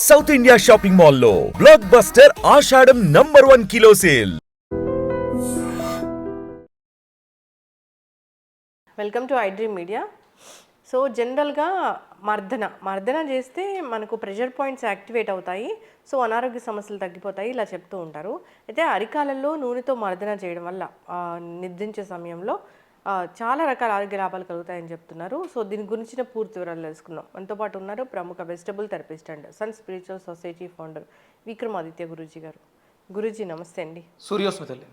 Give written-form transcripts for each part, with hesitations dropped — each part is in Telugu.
సౌత్ ఇండియా షాపింగ్ మాల్లో blockbuster Ashadham #1 kilo sale. Welcome to iDream media. So జనరల్గా మర్దన చేస్తే మనకు ప్రెషర్ పాయింట్స్ యాక్టివేట్ అవుతాయి, సో అనారోగ్య సమస్యలు తగ్గిపోతాయి ఇలా చెప్తూ ఉంటారు. అయితే అరికాలలో నూనెతో మర్దన చేయడం వల్ల నిద్రించే సమయంలో చాలా రకాల ఆరోగ్య లాభాలు కలుగుతాయని చెప్తున్నారు. సో దీని గురించిన పూర్తి వివరాలు తెలుసుకుందాం. మనతో పాటు ఉన్నారు ప్రముఖ vegetable therapist and sun spiritual society founder Vikramaditya Guruji garu. Guruji నమస్తే అండి. సూర్యోస్మితల్లి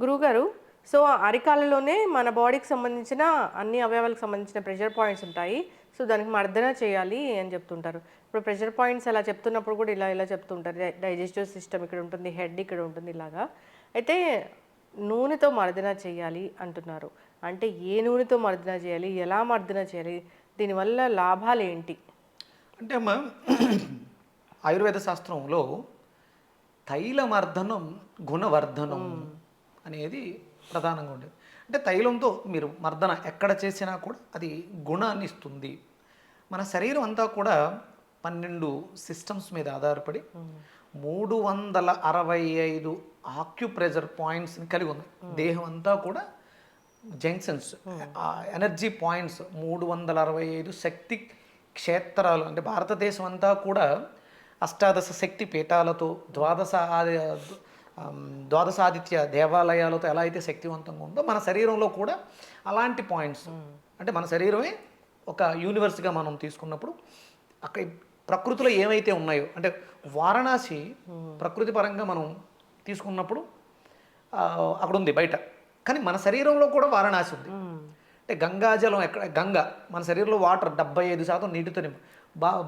గురువుగారు, సో అరికాలలోనే మన బాడీకి సంబంధించిన అన్ని అవయవాలకు సంబంధించిన ప్రెషర్ పాయింట్స్ ఉంటాయి. సో దానికి మర్దన చేయాలి అని చెప్తుంటారు. ఇప్పుడు ప్రెషర్ పాయింట్స్ అలా చెప్తున్నప్పుడు కూడా ఇలా చెప్తుంటారు, డైజెస్టివ్ సిస్టమ్ ఇక్కడ ఉంటుంది, హెడ్ ఇక్కడ ఉంటుంది ఇలాగా. అయితే నూనెతో మర్దన చేయాలి అంటున్నారు. అంటే ఏ నూనెతో మర్దన చేయాలి, ఎలా మర్దన చేయాలి, దీనివల్ల లాభాలు ఏంటి? అంటే అమ్మ, ఆయుర్వేద శాస్త్రంలో తైలమర్దనం గుణవర్ధనం అనేది ప్రధానంగా ఉండేది. అంటే తైలంతో మీరు మర్దన ఎక్కడ చేసినా కూడా అది గుణాన్ని ఇస్తుంది. మన శరీరం అంతా కూడా 12 సిస్టమ్స్ మీద ఆధారపడి 365 ఆక్యుప్రెషర్ పాయింట్స్ని కలిగి ఉంది. దేహం అంతా కూడా జంక్షన్స్, ఎనర్జీ పాయింట్స్, 365 శక్తి క్షేత్రాలు. అంటే భారతదేశం అంతా కూడా అష్టాదశ శక్తి పీఠాలతో ద్వాదశాదిత్య దేవాలయాలతో ఎలా అయితే శక్తివంతంగా ఉందో మన శరీరంలో కూడా అలాంటి పాయింట్స్. అంటే మన శరీరమే ఒక యూనివర్స్గా మనం తీసుకున్నప్పుడు అక్కడ ప్రకృతిలో ఏమైతే ఉన్నాయో, అంటే వారణాసి ప్రకృతి పరంగా మనం తీసుకున్నప్పుడు అక్కడ ఉంది బయట, కానీ మన శరీరంలో కూడా వారణాసి ఉంది. అంటే గంగాజలం ఎక్కడ, గంగ మన శరీరంలో వాటర్ 75% నీటితో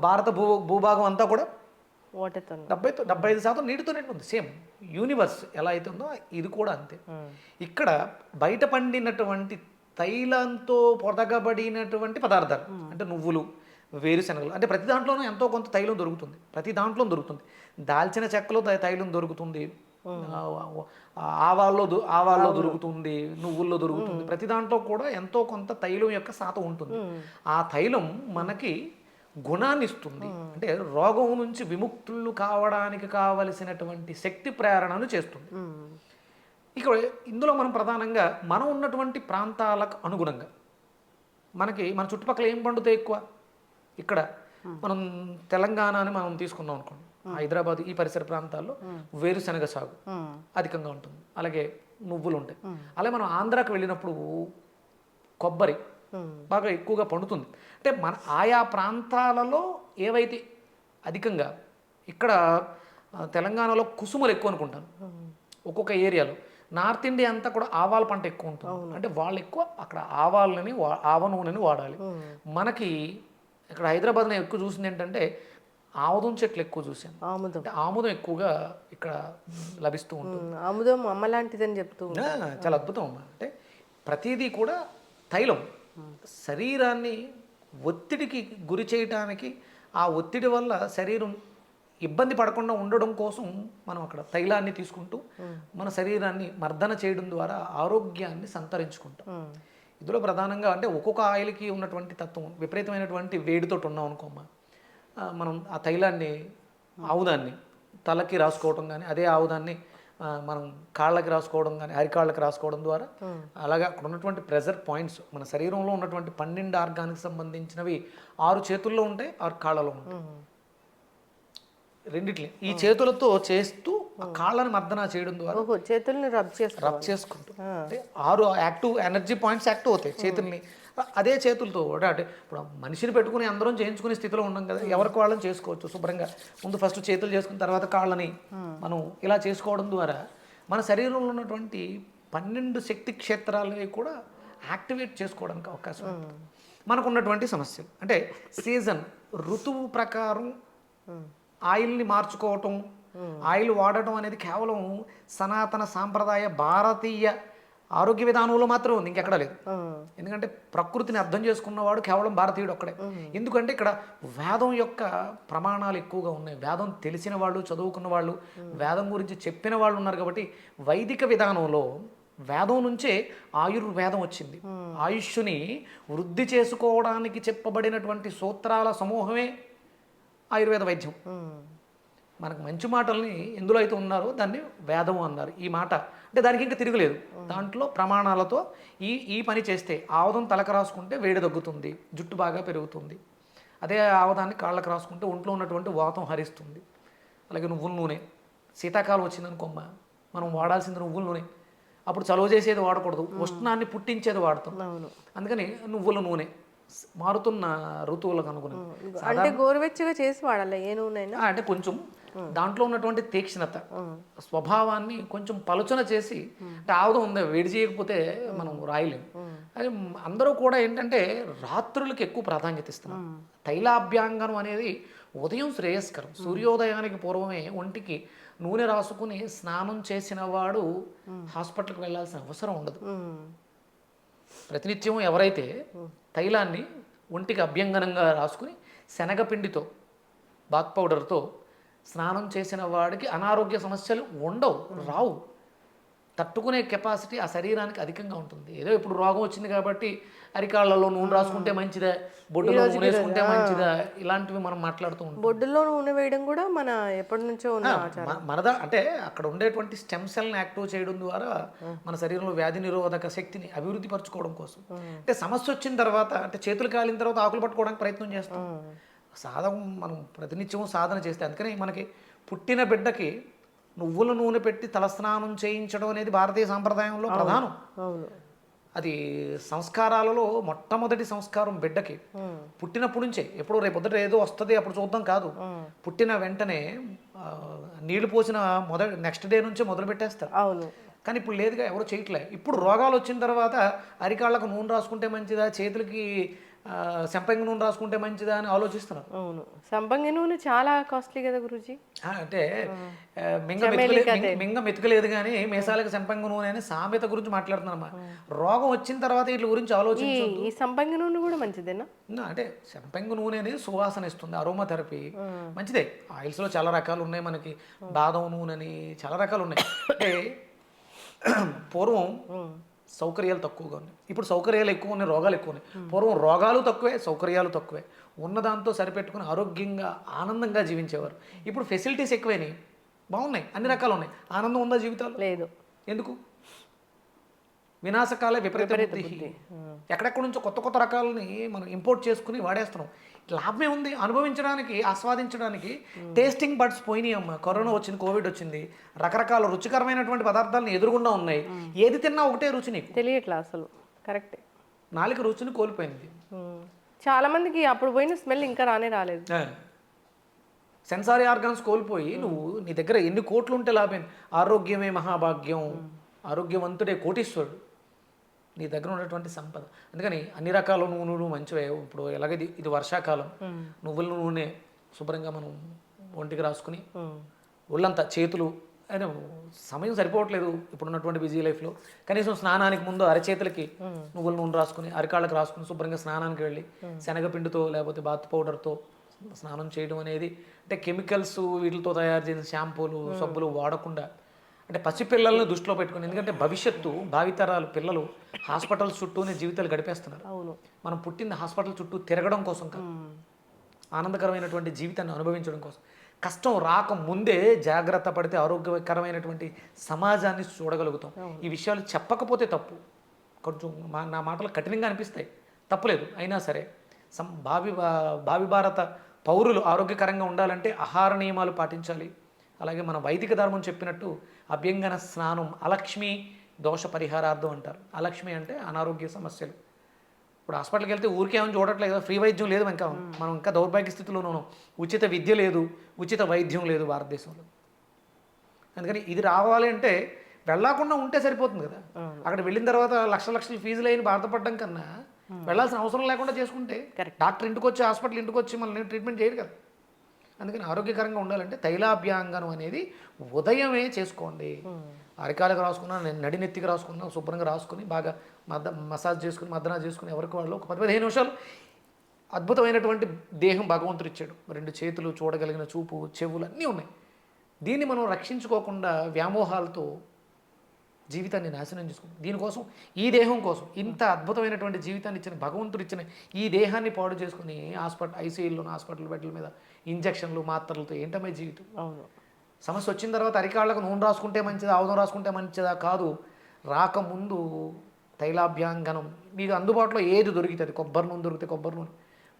భారత భూభాగం అంతా కూడా 75% నీటితో నిండి ఉంది. సేమ్ యూనివర్స్ ఎలా అయితే ఉందో ఇది కూడా అంతే. ఇక్కడ బయట పండినటువంటి తైలంతో పొదగబడినటువంటి పదార్థాలు, అంటే నువ్వులు, వేరుశనగలు, అంటే ప్రతి దాంట్లోనూ ఎంతో కొంత తైలం దొరుకుతుంది. ప్రతి దాంట్లో దొరుకుతుంది. దాల్చిన చెక్కలో తైలం దొరుకుతుంది, ఆవాల్లో దొరుకుతుంది, నువ్వుల్లో దొరుకుతుంది. ప్రతి దాంట్లో కూడా ఎంతో కొంత తైలం యొక్క శాతం ఉంటుంది. ఆ తైలం మనకి గుణాన్ని ఇస్తుంది. అంటే రోగం నుంచి విముక్తులు కావడానికి కావలసినటువంటి శక్తి ప్రేరణను చేస్తుంది. ఇక ఇందులో మనం ప్రధానంగా మనం ఉన్నటువంటి ప్రాంతాలకు అనుగుణంగా మన చుట్టుపక్కల ఏం పండుతాయి ఎక్కువ. ఇక్కడ మనం తెలంగాణని మనం తీసుకున్నాం అనుకోండి, హైదరాబాద్ ఈ పరిసర ప్రాంతాల్లో వేరుశనగ సాగు అధికంగా ఉంటుంది, అలాగే నువ్వులు ఉంటాయి. అలాగే మనం ఆంధ్రాకి వెళ్ళినప్పుడు కొబ్బరి బాగా ఎక్కువగా పండుతుంది. అంటే మన ఆయా ప్రాంతాలలో ఏవైతే అధికంగా, ఇక్కడ తెలంగాణలో కుసుమలు ఎక్కువ అనుకుంటాను ఒక్కొక్క ఏరియాలో. నార్త్ ఇండియా అంతా కూడా ఆవాల పంట ఎక్కువ ఉంటుంది. అంటే వాళ్ళు ఎక్కువ అక్కడ ఆవ నూనెని వాడాలి. మనకి ఇక్కడ హైదరాబాద్లో ఎక్కువ చూసింది ఏంటంటే ఆముదం చెట్లు ఎక్కువ చూసాను. ఆముదం ఎక్కువగా ఇక్కడ లభిస్తూ ఉంటుంది. ఆముదం అమ్మలాంటిదని చెప్తూ చాలా అద్భుతం అమ్మ. అంటే ప్రతిదీ కూడా తైలం శరీరాన్ని ఒత్తిడికి గురి చేయటానికి, ఆ ఒత్తిడి వల్ల శరీరం ఇబ్బంది పడకుండా ఉండడం కోసం మనం అక్కడ తైలాన్ని తీసుకుంటూ మన శరీరాన్ని మర్దన చేయడం ద్వారా ఆరోగ్యాన్ని సంతరించుకుంటాం. ఇందులో ప్రధానంగా అంటే ఒక్కొక్క ఆయిల్కి ఉన్నటువంటి తత్వం, విపరీతమైనటువంటి వేడితోటి ఉన్నాం అనుకోమ్మా, మనం ఆ తైలాన్ని, ఆవుదాన్ని తలకి రాసుకోవడం కానీ, అదే ఆవుదాన్ని మనం కాళ్ళకి రాసుకోవడం కానీ, అరికాళ్ళకి రాసుకోవడం ద్వారా అలాగే అక్కడ ఉన్నటువంటి ప్రెషర్ పాయింట్స్, మన శరీరంలో ఉన్నటువంటి 12 ఆర్గానికి సంబంధించినవి 6 చేతుల్లో ఉంటాయి, 6 కాళ్ళలో ఉంటాయి. రెండిట్లే ఈ చేతులతో చేస్తూ కాళ్ళని మర్దన చేయడం ద్వారా చేతుల్ని రబ్ చేసుకుంటూ అంటే 6 యాక్టివ్ ఎనర్జీ పాయింట్స్ యాక్టివ్ అవుతాయి చేతుల్ని. అదే చేతులతో కూడా, అంటే ఇప్పుడు మనిషిని పెట్టుకుని అందరం చేయించుకునే స్థితిలో ఉన్నాం కదా, ఎవరికి వాళ్ళని చేసుకోవచ్చు శుభ్రంగా. ముందు ఫస్ట్ చేతులు చేసుకున్న తర్వాత కాళ్ళని మనం ఇలా చేసుకోవడం ద్వారా మన శరీరంలో ఉన్నటువంటి 12 శక్తి క్షేత్రాలని కూడా యాక్టివేట్ చేసుకోవడానికి అవకాశం ఉంటుంది. మనకు ఉన్నటువంటి సమస్యలు అంటే సీజన్, ఋతువు ప్రకారం ఆయిల్ని మార్చుకోవటం, ఆయిల్ వాడటం అనేది కేవలం సనాతన సాంప్రదాయ భారతీయ ఆరోగ్య విధానంలో మాత్రం ఉంది, ఇంకెక్కడ లేదు. ఎందుకంటే ప్రకృతిని అర్థం చేసుకున్నవాడు కేవలం భారతీయుడు ఒక్కడే. ఎందుకంటే ఇక్కడ వేదం యొక్క ప్రమాణాలు ఎక్కువగా ఉన్నాయి. వేదం తెలిసిన వాళ్ళు, చదువుకున్న వాళ్ళు, వేదం గురించి చెప్పిన వాళ్ళు ఉన్నారు. కాబట్టి వైదిక విధానంలో వేదం నుంచే ఆయుర్వేదం వచ్చింది. ఆయుష్ని వృద్ధి చేసుకోవడానికి చెప్పబడినటువంటి సూత్రాల సమూహమే ఆయుర్వేద వైద్యం. మనకు మంచి మాటల్ని ఎందులో అయితే ఉన్నారో దాన్ని వేదం అన్నారు. ఈ మాట అంటే దానికి ఇంకా తిరగలేదు. దాంట్లో ప్రమాణాలతో ఈ పని చేస్తే ఆవదం తలకు రాసుకుంటే వేడి తగ్గుతుంది, జుట్టు బాగా పెరుగుతుంది. అదే ఆవదాన్ని కాళ్ళకు రాసుకుంటే ఒంట్లో ఉన్నటువంటి వాతం హరిస్తుంది. అలాగే నువ్వుల నూనె, శీతాకాలం వచ్చిందనుకోమ్మ మనం వాడాల్సింది నువ్వుల నూనె. అప్పుడు చలువ చేసేది వాడకూడదు, ఉష్ణాన్ని పుట్టించేది వాడతాం. అందుకని నువ్వుల నూనె మారుతున్న ఋతువులకు అనుగుణం. అంటే గోరువెచ్చగా చేసి వాడాలి ఏ నూనె అయినా. అంటే కొంచెం దాంట్లో ఉన్నటువంటి తీక్షణత స్వభావాన్ని కొంచెం పలుచన చేసి, అంటే ఆవుదం ఉంది వేడి చేయకపోతే మనం రాయలేం. అది అందరూ కూడా ఏంటంటే రాత్రులకు ఎక్కువ ప్రాధాన్యత ఇస్తున్నాం. తైలాభ్యాంగనం అనేది ఉదయం శ్రేయస్కరం. సూర్యోదయానికి పూర్వమే ఒంటికి నూనె రాసుకుని స్నానం చేసిన వాడు హాస్పిటల్కి వెళ్ళాల్సిన అవసరం ఉండదు. ప్రతినిత్యం ఎవరైతే తైలాన్ని ఒంటికి అభ్యంగనంగా రాసుకుని శనగపిండితో బాత్ పౌడర్తో స్నానం చేసిన వాడికి అనారోగ్య సమస్యలు ఉండవు, రావు. తట్టుకునే కెపాసిటీ ఆ శరీరానికి అధికంగా ఉంటుంది. ఏదో ఇప్పుడు రోగం వచ్చింది కాబట్టి అరికాళ్ళలో నూనె రాసుకుంటే మంచిదా, బొడ్డులో నూనె వేసుకుంటే మంచిదా, ఇలాంటివి మనం మాట్లాడుతూ ఉంటాం. బొడ్డులో నూనె వేయడం కూడా మన ఎప్పటి నుంచో ఉన్న మనదా అంటే అక్కడ ఉండేటువంటి స్టెమ్ సెల్ని యాక్టివ్ చేయడం ద్వారా మన శరీరంలో వ్యాధి నిరోధక శక్తిని అభివృద్ధి పరచుకోవడం కోసం. అంటే సమస్య వచ్చిన తర్వాత, అంటే చేతులు కాలిన తర్వాత ఆకులు పట్టుకోవడానికి ప్రయత్నం చేస్తాం. సాధన మనం ప్రతినిత్యం సాధన చేస్తే, అందుకని మనకి పుట్టిన బిడ్డకి నువ్వుల నూనె పెట్టి తలస్నానం చేయించడం అనేది భారతీయ సాంప్రదాయంలో ప్రధానం. అది సంస్కారాలలో మొట్టమొదటి సంస్కారం బిడ్డకి పుట్టినప్పటి నుంచే. ఎప్పుడో రేపొద్దుట ఏదో వస్తుంది అప్పుడు చూద్దాం కాదు, పుట్టిన వెంటనే నీళ్లు పోసిన నెక్స్ట్ డే నుంచే మొదలు పెట్టేస్తారు. కానీ ఇప్పుడు లేదుగా, ఎవరు చేయట్లే. ఇప్పుడు రోగాలు వచ్చిన తర్వాత అరికాళ్ళకు నూనె రాసుకుంటే మంచిదా, చేతులకి సంపంగి నూనె రాసుకుంటే మంచిదా అని ఆలోచిస్తున్నారు. అవును, సంపంగి నూనె చాలా కాస్ట్లీ కదా గురూజీ. అంటే మింగ మెతుకలేదు కానీ మేసాలకు సంపంగి నూనె అని సామెత గురించి మాట్లాడుతున్నామ్మా. రోగం వచ్చిన తర్వాత వీటి గురించి ఆలోచించి ఈ సంపంగి నూనె కూడా మంచిదేనా? అంటే సంపంగి నూనె అనేది సువాసన ఇస్తుంది, అరోమా థెరపీ మంచిదే. ఆయిల్స్లో చాలా రకాలు ఉన్నాయి, మనకి బాదం నూనె అని చాలా రకాలు ఉన్నాయి. అంటే పూర్వం సౌకర్యాలు తక్కువగా ఉన్నాయి, ఇప్పుడు సౌకర్యాలు ఎక్కువ ఉన్నాయి, రోగాలు ఎక్కువ ఉన్నాయి. పూర్వం రోగాలు తక్కువే, సౌకర్యాలు తక్కువే, ఉన్నదాంతో సరిపెట్టుకుని ఆరోగ్యంగా ఆనందంగా జీవించేవారు. ఇప్పుడు ఫెసిలిటీస్ ఎక్కువైనాయి, బాగున్నాయి, అన్ని రకాలు ఉన్నాయి. ఆనందం ఉందా జీవితాలు? లేదు. ఎందుకు? వినాశకాల విపరీత బుద్ధి. ఎక్కడెక్కడ నుంచో కొత్త కొత్త రకాలని మనం ఇంపోర్ట్ చేసుకుని వాడేస్తున్నాం. లాభమే ఉంది, అనుభవించడానికి, ఆస్వాదించడానికి. టేస్టింగ్ బడ్స్ పోయినాయి అమ్మ. కరోనా వచ్చింది, కోవిడ్ వచ్చింది, రకరకాల రుచికరమైనటువంటి పదార్థాలను ఎదురుగుండా ఉన్నాయి. ఏది తిన్నా ఒకటే రుచి, నీకు తెలియట్లా అసలు. కరెక్టే, నాలుక రుచిని కోల్పోయింది. చాలా మందికి అప్పుడు పోయిన స్మెల్ ఇంకా రాలేదు. సెన్సారీ ఆర్గాన్స్ కోల్పోయి నువ్వు నీ దగ్గర ఎన్ని కోట్లు ఉంటే లాభం. ఆరోగ్యమే మహాభాగ్యం, ఆరోగ్యవంతుడే కోటీశ్వరుడు, నీ దగ్గర ఉన్నటువంటి సంపద. అందుకని అన్ని రకాల నూనెలు మంచివే. ఇప్పుడు ఎలాగ ఇది వర్షాకాలం, నువ్వుల నూనె శుభ్రంగా మనం ఒంటికి రాసుకుని ఒళ్ళంతా చేతులు, అయినా సమయం సరిపోవట్లేదు ఇప్పుడున్నటువంటి బిజీ లైఫ్లో. కనీసం స్నానానికి ముందు అరచేతులకి నువ్వుల నూనె రాసుకుని, అరికాళ్ళకి రాసుకుని శుభ్రంగా స్నానానికి వెళ్ళి శనగపిండితో లేకపోతే బాత్ పౌడర్తో స్నానం చేయడం అనేది, అంటే కెమికల్స్ వీటితో తయారు చేసిన షాంపూలు సబ్బులు వాడకుండా, అంటే పసిపిల్లల్ని దృష్టిలో పెట్టుకుని. ఎందుకంటే భవిష్యత్తు భావితరాలు పిల్లలు హాస్పిటల్ చుట్టూనే జీవితాలు గడిపేస్తున్నారు. మనం పుట్టింది హాస్పిటల్ చుట్టూ తిరగడం కోసం కాదు, ఆనందకరమైనటువంటి జీవితాన్ని అనుభవించడం కోసం. కష్టం రాకముందే జాగ్రత్త పడితే ఆరోగ్యకరమైనటువంటి సమాజాన్ని చూడగలుగుతాం. ఈ విషయాలు చెప్పకపోతే తప్పు, కొంచెం నా మాటలు కఠినంగా అనిపిస్తాయి, తప్పులేదు. అయినా సరే భావి భారత పౌరులు ఆరోగ్యకరంగా ఉండాలంటే ఆహార నియమాలు పాటించాలి. అలాగే మన వైదిక ధర్మం చెప్పినట్టు అభ్యంగన స్నానం అలక్ష్మి దోష పరిహారార్థం అంటారు. అలక్ష్మి అంటే అనారోగ్య సమస్యలు. ఇప్పుడు హాస్పిటల్కి వెళ్తే ఊరికేమని చూడట్లేదు, ఫ్రీ వైద్యం లేదు. ఇంకా మనం ఇంకా దౌర్భాగ్య స్థితిలోనూ ఉచిత విద్య లేదు, ఉచిత వైద్యం లేదు భారతదేశంలో. అందుకని ఇది రావాలి అంటే వెళ్ళకుండా ఉంటే సరిపోతుంది కదా. అక్కడ వెళ్ళిన తర్వాత లక్షల ఫీజులు అయిన బాధపడడం కన్నా వెళ్ళాల్సిన అవసరం లేకుండా చేసుకుంటే డాక్టర్ ఇంటికి వచ్చి, హాస్పిటల్ ఇంటికి వచ్చి మనల్ని ట్రీట్మెంట్ చేయరు కదా. అందుకని ఆరోగ్యకరంగా ఉండాలంటే తైలాభ్యాంగనం అనేది ఉదయమే చేసుకోండి. అరికాలకు రాసుకున్నా, నడినెత్తికి రాసుకున్నా, శుభ్రంగా రాసుకుని బాగా మసాజ్ చేసుకుని, మద్దనా చేసుకుని, ఎవరికి వాళ్ళు ఒక 10-15 నిమిషాలు. అద్భుతమైనటువంటి దేహం భగవంతుడు ఇచ్చాడు. 2 చేతులు, చూడగలిగిన చూపు, చెవులు అన్నీ ఉన్నాయి. దీన్ని మనం రక్షించుకోకుండా వ్యామోహాలతో జీవితాన్ని నాశనం చేసుకుంటాం. దీనికోసం ఈ దేహం కోసం ఇంత అద్భుతమైనటువంటి జీవితాన్ని ఇచ్చిన భగవంతుడు ఇచ్చిన ఈ దేహాన్ని పాడు చేసుకుని ఐసీయూలోని హాస్పిటల్ బెడ్ల మీద ఇంజక్షన్లు మాత్రలతో ఏంటమ్మాయి జీవితం. అవును. సమస్య వచ్చిన తర్వాత అరికాళ్ళకు నూనె రాసుకుంటే మంచిదా, ఆవుదం రాసుకుంటే మంచిదా కాదు, రాకముందు తైలాభ్యాంగనం మీకు అందుబాటులో ఏది దొరికితే కొబ్బరి నూనె దొరికితే కొబ్బరి నూనె,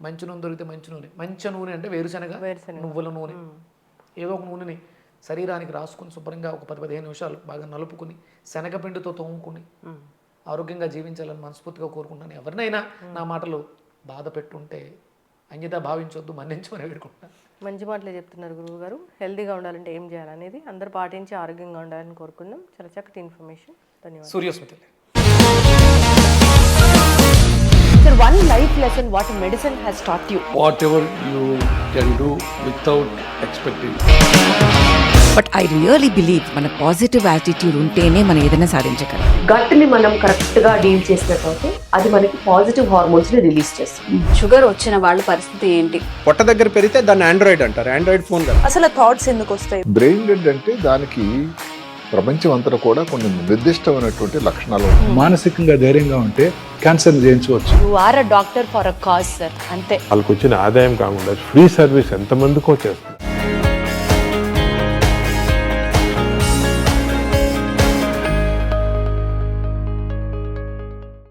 మంచి నూనె దొరికితే మంచి నూనె అంటే వేరుశనగ నువ్వుల నూనె, ఏదో ఒక నూనెని శరీరానికి రాసుకుని శుభ్రంగా ఒక 10-15 నిమిషాలు బాగా నలుపుకుని శనగపిండితో తోముకుని ఆరోగ్యంగా జీవించాలని మనస్ఫూర్తిగా కోరుకుంటాను. ఎవరినైనా నా మాటలు బాధ పెట్టుంటే అన్యత భావించొద్దు, మన్నించమని వేడుకుంటాను. మంచి మాటలే చెప్తున్నారు గురువు గారు. హెల్తీగా ఉండాలంటే ఏం చేయాలనేది అందరూ పాటించి ఆరోగ్యంగా ఉండాలని కోరుకుందాం. చాలా చక్కటి ఇన్ఫర్మేషన్. ధన్యవాదాలు. Suryasmita. Sir, one life lesson what medicine has taught you. Whatever you can do without expecting. But I really believe మన పాజిటివ్ యాటిట్యూడ్ ఉంటేనే మనం ఏదైనా సాధించగలం. గట్ని మనం కరెక్ట్గా డీల్ చేసినట్లయితే అది మనకి పాజిటివ్ హార్మోన్స్ని రిలీజ్ చేస్తుంది. షుగర్ వచ్చిన వాళ్ళ పరిస్థితి ఏంటి? పొట్ట దగ్గర పెరిగితే దాన్ని ఆండ్రాయిడ్ అంటారు, ఆండ్రాయిడ్ ఫోన్ కదా. అసలు థాట్స్ ఎందుకు వస్తాయి? బ్రెయిన్ డెడ్ అంటే దానికి ప్రపంచం అంతా కూడా కొన్ని నిర్దిష్టమైనటువంటి లక్షణాలు ఉంటాయి. మానసికంగా ధైర్యంగా ఉంటే క్యాన్సర్ జయించవచ్చు. You are a doctor for a cause sir, అంతే. వాళ్ళకి వచ్చిన ఆదాయం కాకుండా ఫ్రీ సర్వీస్ ఎంతమందికో చేస్తుంది.